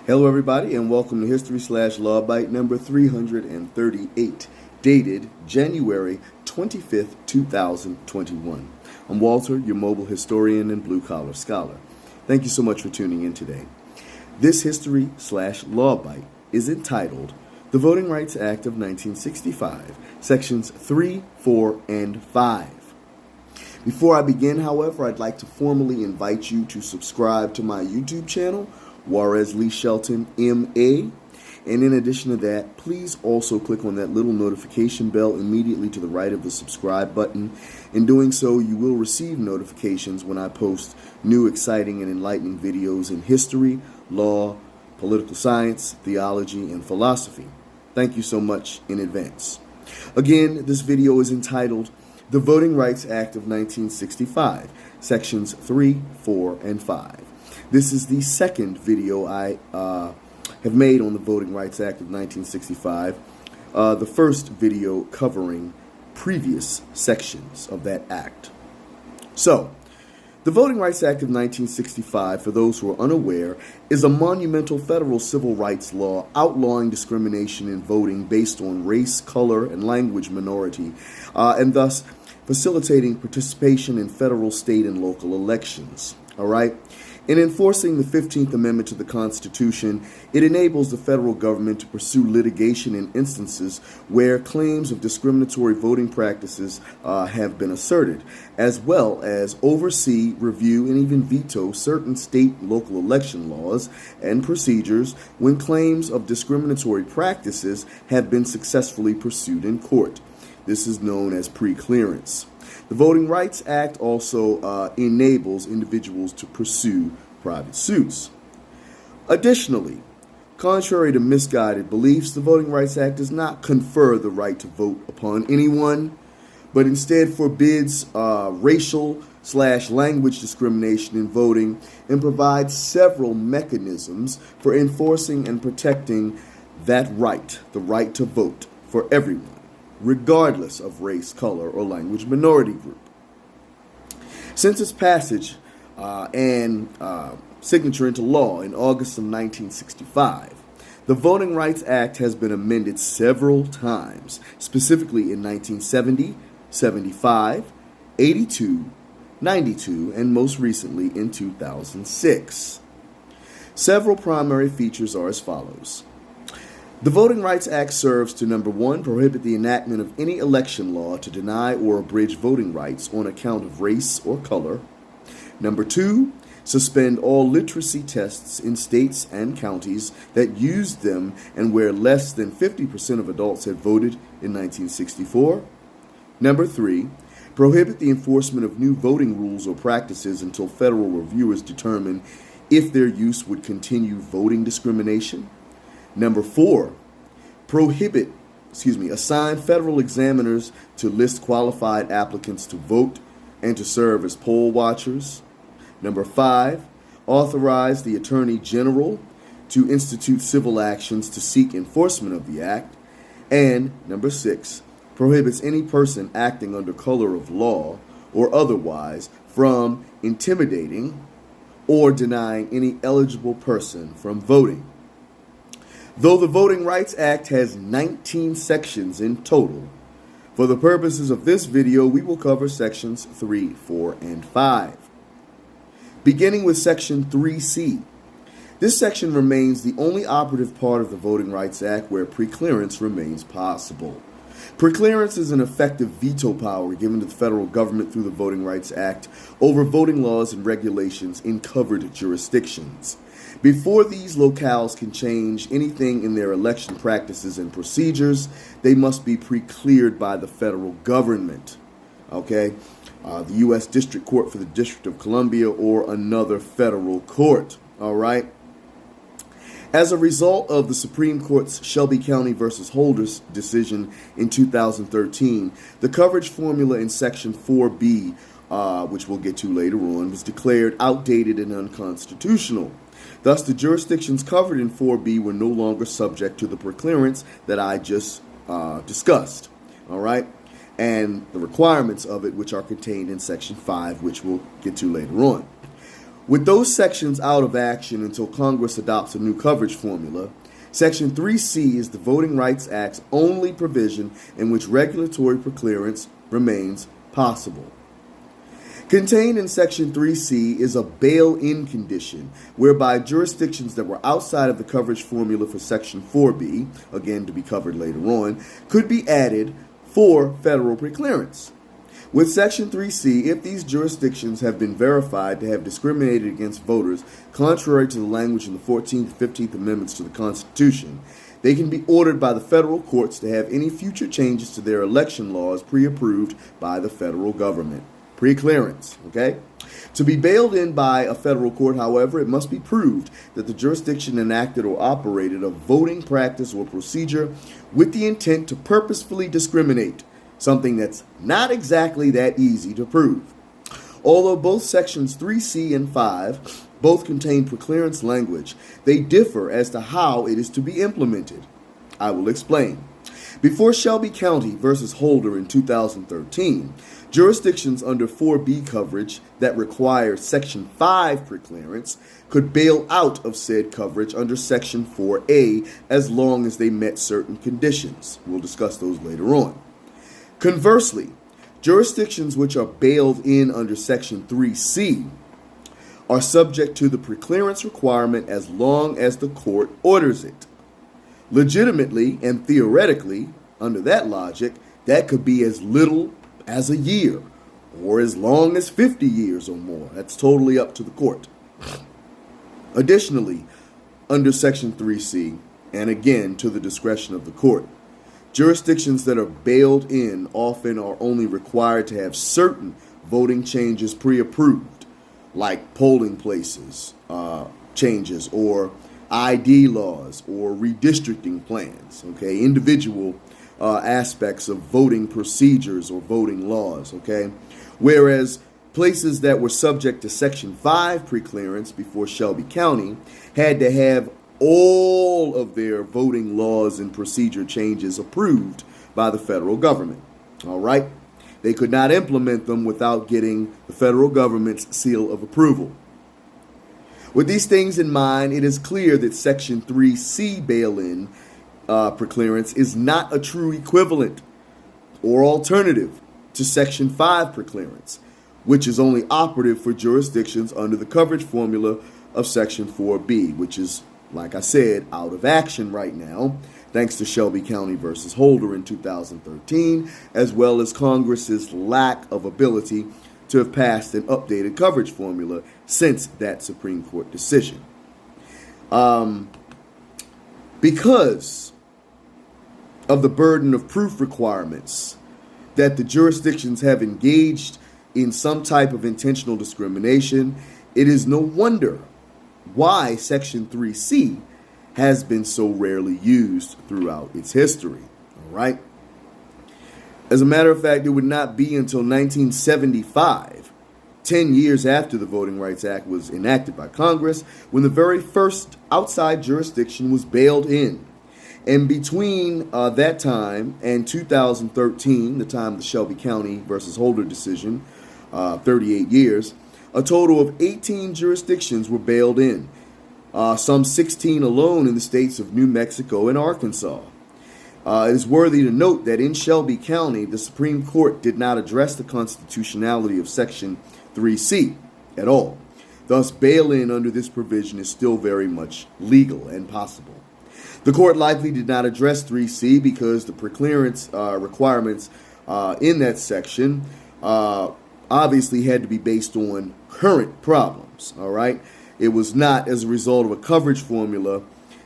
Hello, everybody, and welcome to History/Law Bite number 338, dated January 25th, 2021. I'm Walter, your mobile historian and blue-collar scholar. Thank you so much for tuning in today. This History/Law Bite is entitled The Voting Rights Act of 1965, Sections 3, 4, and 5. Before I begin, however, I'd like to formally invite you to subscribe to my YouTube channel, Juarez Lee Shelton, M.A. And in addition to that, please also click on that little notification bell immediately to the right of the subscribe button. In doing so, you will receive notifications when I post new, exciting, and enlightening videos in history, law, political science, theology, and philosophy. Thank you so much in advance. Again, this video is entitled The Voting Rights Act of 1965, Sections 3, 4, and 5. This is the second video I have made on the Voting Rights Act of 1965, the first video covering previous sections of that act. So, the Voting Rights Act of 1965, for those who are unaware, is a monumental federal civil rights law outlawing discrimination in voting based on race, color, and language minority, and thus facilitating participation in federal, state, and local elections. All right? In enforcing the 15th Amendment to the Constitution, it enables the federal government to pursue litigation in instances where claims of discriminatory voting practices have been asserted, as well as oversee, review, and even veto certain state and local election laws and procedures when claims of discriminatory practices have been successfully pursued in court. This is known as preclearance. The Voting Rights Act also enables individuals to pursue private suits. Additionally, contrary to misguided beliefs, the Voting Rights Act does not confer the right to vote upon anyone, but instead forbids racial/language discrimination in voting and provides several mechanisms for enforcing and protecting that right, the right to vote, for everyone, regardless of race, color, or language minority group. Since its passage and signature into law in August of 1965, the Voting Rights Act has been amended several times, specifically in 1970, 75, 82, 92, and most recently in 2006. Several primary features are as follows. The Voting Rights Act serves to, number one, prohibit the enactment of any election law to deny or abridge voting rights on account of race or color. Number two, suspend all literacy tests in states and counties that used them and where less than 50% of adults had voted in 1964. Number three, prohibit the enforcement of new voting rules or practices until federal reviewers determine if their use would continue voting discrimination. Number four, assign federal examiners to list qualified applicants to vote and to serve as poll watchers. Number five, authorize the Attorney General to institute civil actions to seek enforcement of the act. And number six, prohibits any person acting under color of law or otherwise from intimidating or denying any eligible person from voting. Though the Voting Rights Act has 19 sections in total, for the purposes of this video, we will cover sections 3, 4, and 5. Beginning with section 3C, this section remains the only operative part of the Voting Rights Act where preclearance remains possible. Preclearance is an effective veto power given to the federal government through the Voting Rights Act over voting laws and regulations in covered jurisdictions. Before these locales can change anything in their election practices and procedures, they must be pre-cleared by the federal government, the U.S. District Court for the District of Columbia or another federal court, all right? As a result of the Supreme Court's Shelby County versus Holders decision in 2013, the coverage formula in Section 4B, which we'll get to later on, was declared outdated and unconstitutional. Thus, the jurisdictions covered in 4B were no longer subject to the preclearance that I just discussed, all right, and the requirements of it, which are contained in Section 5, which we'll get to later on. With those sections out of action until Congress adopts a new coverage formula, Section 3C is the Voting Rights Act's only provision in which regulatory preclearance remains possible. Contained in Section 3C is a bail-in condition, whereby jurisdictions that were outside of the coverage formula for Section 4B, again to be covered later on, could be added for federal preclearance. With Section 3C, if these jurisdictions have been verified to have discriminated against voters contrary to the language in the 14th and 15th Amendments to the Constitution, they can be ordered by the federal courts to have any future changes to their election laws pre-approved by the federal government. Preclearance, okay? To be bailed in by a federal court, however, it must be proved that the jurisdiction enacted or operated a voting practice or procedure with the intent to purposefully discriminate, something that's not exactly that easy to prove. Although both Sections 3C and 5 both contain preclearance language, they differ as to how it is to be implemented. I will explain. Before Shelby County versus Holder in 2013, jurisdictions under 4B coverage that require Section 5 preclearance could bail out of said coverage under Section 4A as long as they met certain conditions. We'll discuss those later on. Conversely, jurisdictions which are bailed in under Section 3C are subject to the preclearance requirement as long as the court orders it. Legitimately and theoretically, under that logic, that could be as little as a year or as long as 50 years or more. That's totally up to the court. Additionally, under Section 3C, and again to the discretion of the court, jurisdictions that are bailed in often are only required to have certain voting changes pre-approved, like polling places changes or ID laws or redistricting plans, okay, individual aspects of voting procedures or voting laws, okay, whereas places that were subject to Section 5 preclearance before Shelby County had to have all of their voting laws and procedure changes approved by the federal government, all right? They could not implement them without getting the federal government's seal of approval. With these things in mind, it is clear that Section 3C bail-in preclearance is not a true equivalent or alternative to Section 5 preclearance, which is only operative for jurisdictions under the coverage formula of Section 4B, which is, like I said, out of action right now, thanks to Shelby County versus Holder in 2013, as well as Congress's lack of ability to have passed an updated coverage formula since that Supreme Court decision. Because of the burden of proof requirements that the jurisdictions have engaged in some type of intentional discrimination, it is no wonder why Section 3C has been so rarely used throughout its history. All right? As a matter of fact, it would not be until 1975, 10 years after the Voting Rights Act was enacted by Congress, when the very first outside jurisdiction was bailed in. And between that time and 2013, the time of the Shelby County versus Holder decision, 38 years, a total of 18 jurisdictions were bailed in, some 16 alone in the states of New Mexico and Arkansas. It is worthy to note that in Shelby County, the Supreme Court did not address the constitutionality of Section 3C at all. Thus, bail-in under this provision is still very much legal and possible. The court likely did not address 3C because the preclearance requirements in that section obviously had to be based on current problems, all right? It was not as a result of a coverage formula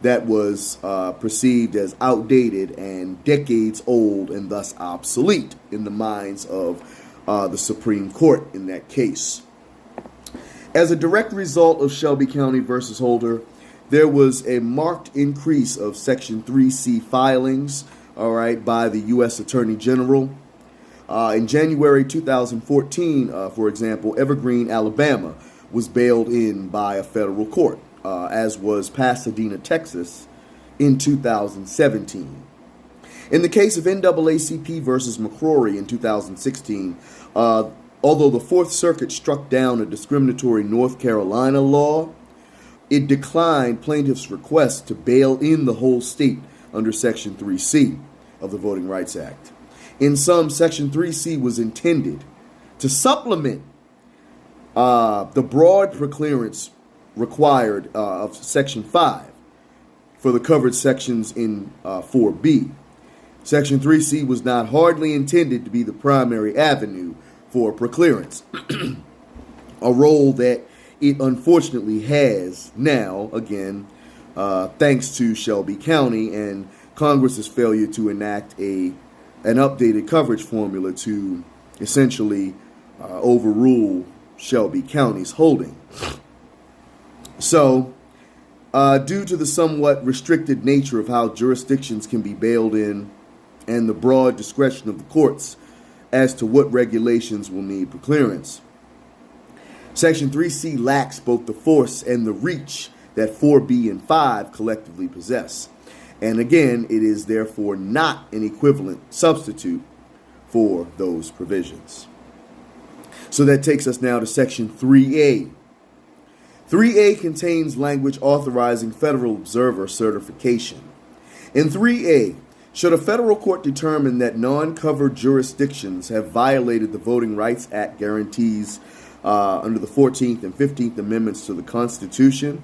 that was perceived as outdated and decades old and thus obsolete in the minds of the Supreme Court in that case. As a direct result of Shelby County versus Holder, there was a marked increase of Section 3C filings, all right, by the U.S. Attorney General. In January 2014, for example, Evergreen, Alabama, was bailed in by a federal court, as was Pasadena, Texas, in 2017. In the case of NAACP versus McCrory in 2016, Although the Fourth Circuit struck down a discriminatory North Carolina law, it declined plaintiffs' request to bail in the whole state under Section 3C of the Voting Rights Act. In sum, Section 3C was intended to supplement the broad preclearance required of Section 5 for the covered sections in 4B. Section 3C was not hardly intended to be the primary avenue for preclearance, a role that it unfortunately has now, again, thanks to Shelby County and Congress's failure to enact an updated coverage formula to essentially overrule Shelby County's holding. So, due to the somewhat restricted nature of how jurisdictions can be bailed in and the broad discretion of the courts as to what regulations will need preclearance, Section 3C lacks both the force and the reach that 4B and 5 collectively possess. And again, it is therefore not an equivalent substitute for those provisions. So that takes us now to Section 3A. 3A contains language authorizing federal observer certification. In 3A, should a federal court determine that non-covered jurisdictions have violated the Voting Rights Act guarantees under the 14th and 15th Amendments to the Constitution,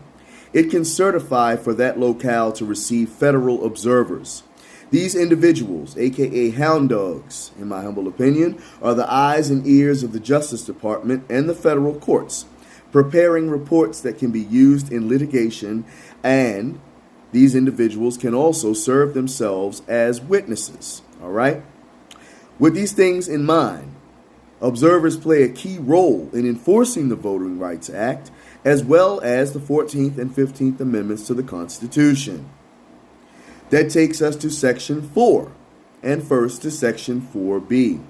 it can certify for that locale to receive federal observers. These individuals, aka hound dogs, in my humble opinion, are the eyes and ears of the Justice Department and the federal courts, preparing reports that can be used in litigation, and these individuals can also serve themselves as witnesses. All right? With these things in mind, observers play a key role in enforcing the Voting Rights Act, as well as the 14th and 15th Amendments to the Constitution. That takes us to Section 4, and first to Section 4B.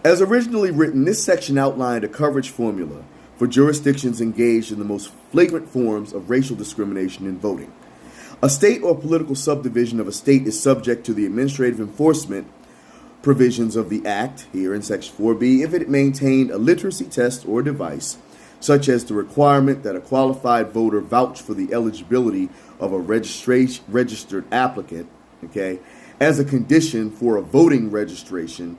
As originally written, this section outlined a coverage formula for jurisdictions engaged in the most flagrant forms of racial discrimination in voting. A state or political subdivision of a state is subject to the administrative enforcement provisions of the Act, here in Section 4B, if it maintained a literacy test or device, such as the requirement that a qualified voter vouch for the eligibility of a registered applicant, as a condition for a voting registration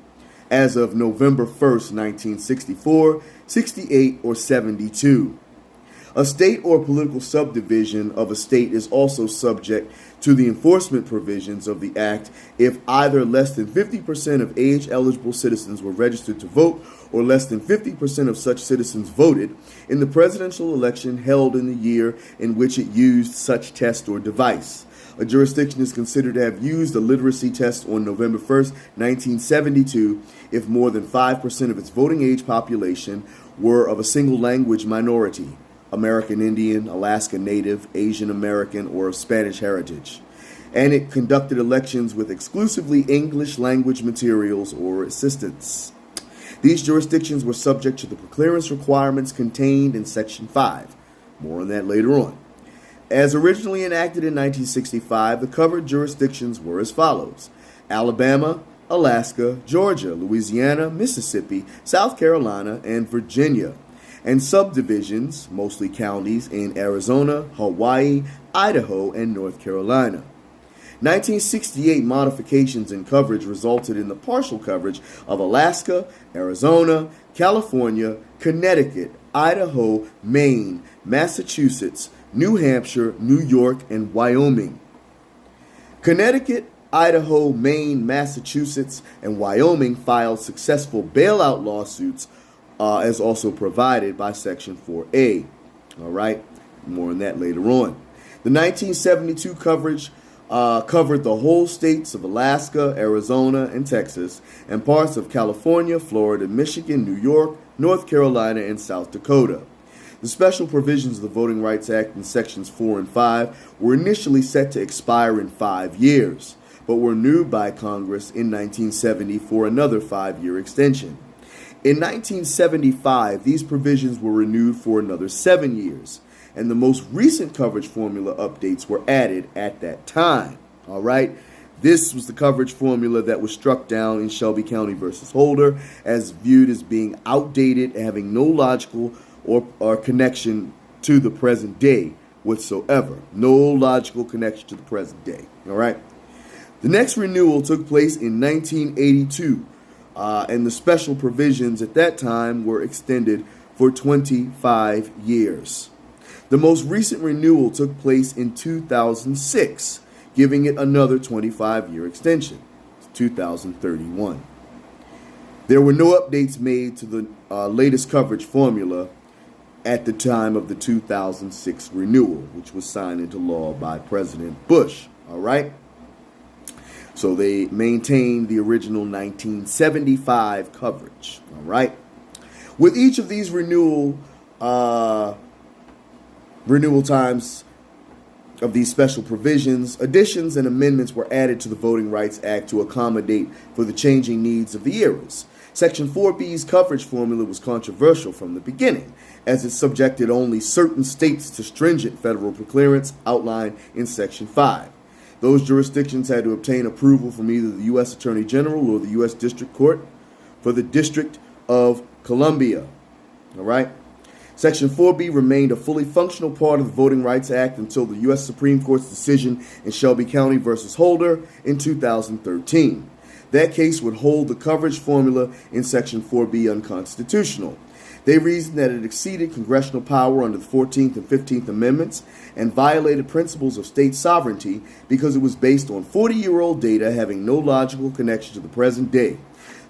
as of November 1st, 1964, 68, or 72. A state or political subdivision of a state is also subject to the enforcement provisions of the Act if either less than 50% of age-eligible citizens were registered to vote or less than 50% of such citizens voted in the presidential election held in the year in which it used such test or device. A jurisdiction is considered to have used a literacy test on November 1st, 1972, if more than 5% of its voting age population were of a single language minority, American Indian, Alaska Native, Asian American, or of Spanish heritage, and it conducted elections with exclusively English language materials or assistance. These jurisdictions were subject to the preclearance requirements contained in Section 5. More on that later on. As originally enacted in 1965, the covered jurisdictions were as follows: Alabama, Alaska, Georgia, Louisiana, Mississippi, South Carolina, and Virginia, and subdivisions, mostly counties, in Arizona, Hawaii, Idaho, and North Carolina. 1968 modifications in coverage resulted in the partial coverage of Alaska, Arizona, California, Connecticut, Idaho, Maine, Massachusetts, New Hampshire, New York, and Wyoming. Connecticut, Idaho, Maine, Massachusetts, and Wyoming filed successful bailout lawsuits as also provided by Section 4A. All right, more on that later on. The 1972 coverage covered the whole states of Alaska, Arizona, and Texas, and parts of California, Florida, Michigan, New York, North Carolina, and South Dakota. The special provisions of the Voting Rights Act in Sections 4 and 5 were initially set to expire in 5 years, but were renewed by Congress in 1970 for another 5-year extension. In 1975, these provisions were renewed for another 7 years, and the most recent coverage formula updates were added at that time. All right, This was the coverage formula that was struck down in Shelby County versus Holder as viewed as being outdated and having no logical or connection to the present day whatsoever. No logical connection to the present day. All right. The next renewal took place in 1982, and the special provisions at that time were extended for 25 years. The most recent renewal took place in 2006, giving it another 25-year extension to 2031. There were no updates made to the latest coverage formula at the time of the 2006 renewal, which was signed into law by President Bush. All right. So they maintained the original 1975 coverage. All right. With each of these renewal times of these special provisions, additions and amendments were added to the Voting Rights Act to accommodate for the changing needs of the eras. Section 4B's coverage formula was controversial from the beginning, as it subjected only certain states to stringent federal preclearance outlined in Section 5. Those jurisdictions had to obtain approval from either the U.S. Attorney General or the U.S. District Court for the District of Columbia. All right. Section 4B remained a fully functional part of the Voting Rights Act until the U.S. Supreme Court's decision in Shelby County versus Holder in 2013. That case would hold the coverage formula in Section 4B unconstitutional. They reasoned that it exceeded congressional power under the 14th and 15th Amendments and violated principles of state sovereignty because it was based on 40-year-old data having no logical connection to the present day.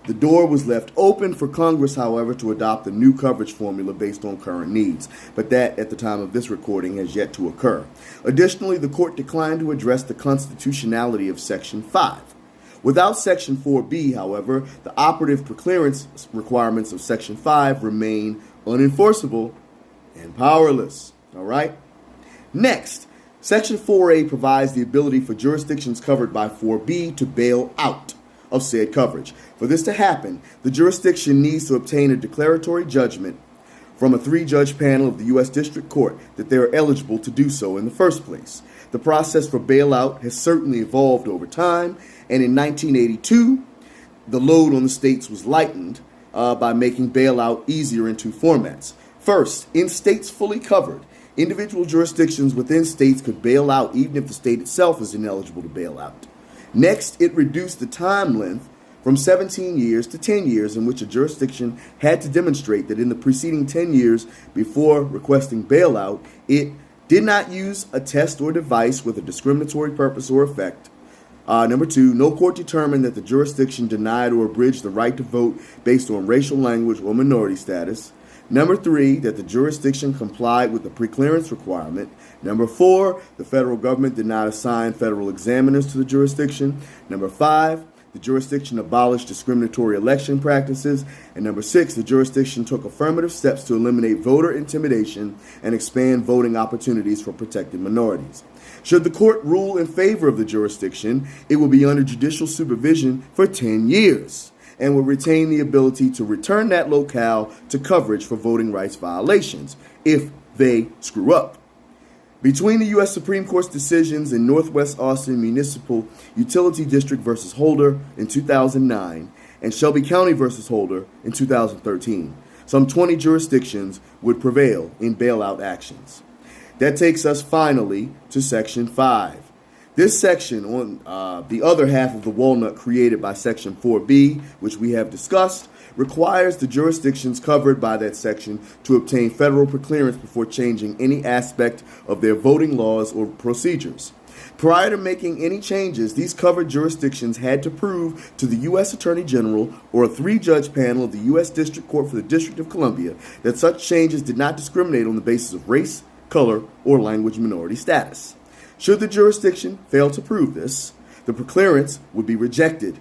The door was left open for Congress, however, to adopt a new coverage formula based on current needs, but that, at the time of this recording, has yet to occur. Additionally, the court declined to address the constitutionality of Section 5. Without Section 4B, however, the operative preclearance requirements of Section 5 remain unenforceable and powerless. All right? Next, Section 4A provides the ability for jurisdictions covered by 4B to bail out of said coverage. For this to happen, the jurisdiction needs to obtain a declaratory judgment from a 3-judge panel of the U.S. District Court that they are eligible to do so in the first place. The process for bailout has certainly evolved over time, and in 1982, the load on the states was lightened by making bailout easier in 2 formats. First, in states fully covered, individual jurisdictions within states could bail out even if the state itself is ineligible to bail out. Next, it reduced the time length from 17 years to 10 years in which a jurisdiction had to demonstrate that in the preceding 10 years before requesting bailout, it did not use a test or device with a discriminatory purpose or effect. Number 2, no court determined that the jurisdiction denied or abridged the right to vote based on racial language or minority status. Number 3, that the jurisdiction complied with the preclearance requirement. Number 4, the federal government did not assign federal examiners to the jurisdiction. Number 5, the jurisdiction abolished discriminatory election practices. And number 6, the jurisdiction took affirmative steps to eliminate voter intimidation and expand voting opportunities for protected minorities. Should the court rule in favor of the jurisdiction, it will be under judicial supervision for 10 years and will retain the ability to return that locale to coverage for voting rights violations if they screw up. Between the U.S. Supreme Court's decisions in Northwest Austin Municipal Utility District versus Holder in 2009 and Shelby County versus Holder in 2013, some 20 jurisdictions would prevail in bailout actions. That takes us finally to Section 5. This section, on the other half of the walnut created by Section 4B, which we have discussed, requires the jurisdictions covered by that section to obtain federal preclearance before changing any aspect of their voting laws or procedures. Prior to making any changes, these covered jurisdictions had to prove to the U.S. Attorney General or a 3-judge panel of the U.S. District Court for the District of Columbia that such changes did not discriminate on the basis of race, color, or language minority status. Should the jurisdiction fail to prove this, the preclearance would be rejected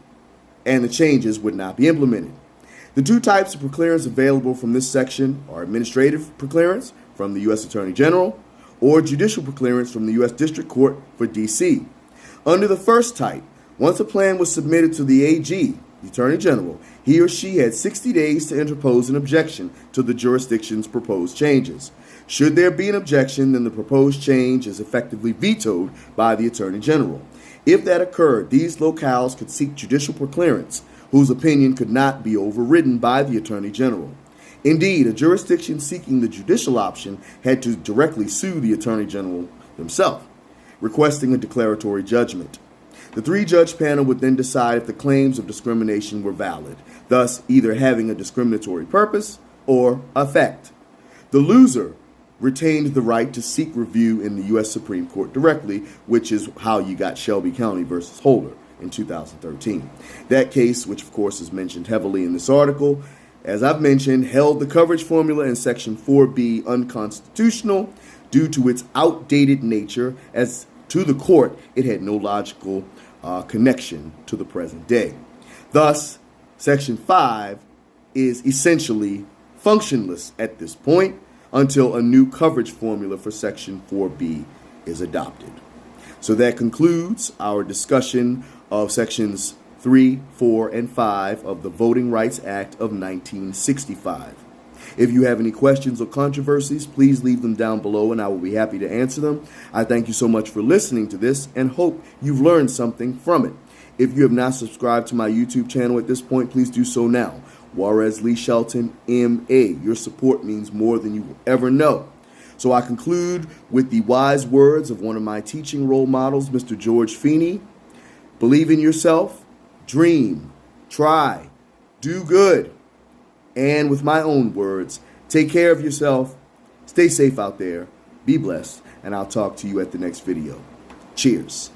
and the changes would not be implemented. The 2 types of preclearance available from this section are administrative preclearance from the U.S. Attorney General or judicial preclearance from the U.S. District Court for D.C. Under the first type, once a plan was submitted to the AG, the Attorney General, he or she had 60 days to interpose an objection to the jurisdiction's proposed changes. Should there be an objection, then the proposed change is effectively vetoed by the Attorney General. If that occurred, these locales could seek judicial preclearance, whose opinion could not be overridden by the Attorney General. Indeed, a jurisdiction seeking the judicial option had to directly sue the Attorney General himself, requesting a declaratory judgment. The three-judge panel would then decide if the claims of discrimination were valid, thus either having a discriminatory purpose or effect. The loser retained the right to seek review in the U.S. Supreme Court directly, which is how you got Shelby County versus Holder in 2013. That case, which of course is mentioned heavily in this article, as I've mentioned, held the coverage formula in Section 4B unconstitutional due to its outdated nature. As to the court, it had no logical connection to the present day. Thus, Section 5 is essentially functionless at this point until a new coverage formula for Section 4B is adopted. So that concludes our discussion of Sections 3, 4, and 5 of the Voting Rights Act of 1965. If you have any questions or controversies, please leave them down below and I will be happy to answer them. I thank you so much for listening to this and hope you've learned something from it. If you have not subscribed to my YouTube channel at this point, please do so now. Juarez Lee Shelton, M.A. Your support means more than you will ever know. So I conclude with the wise words of one of my teaching role models, Mr. George Feeney. Believe in yourself, dream, try, do good. And with my own words, take care of yourself, stay safe out there, be blessed, and I'll talk to you at the next video. Cheers.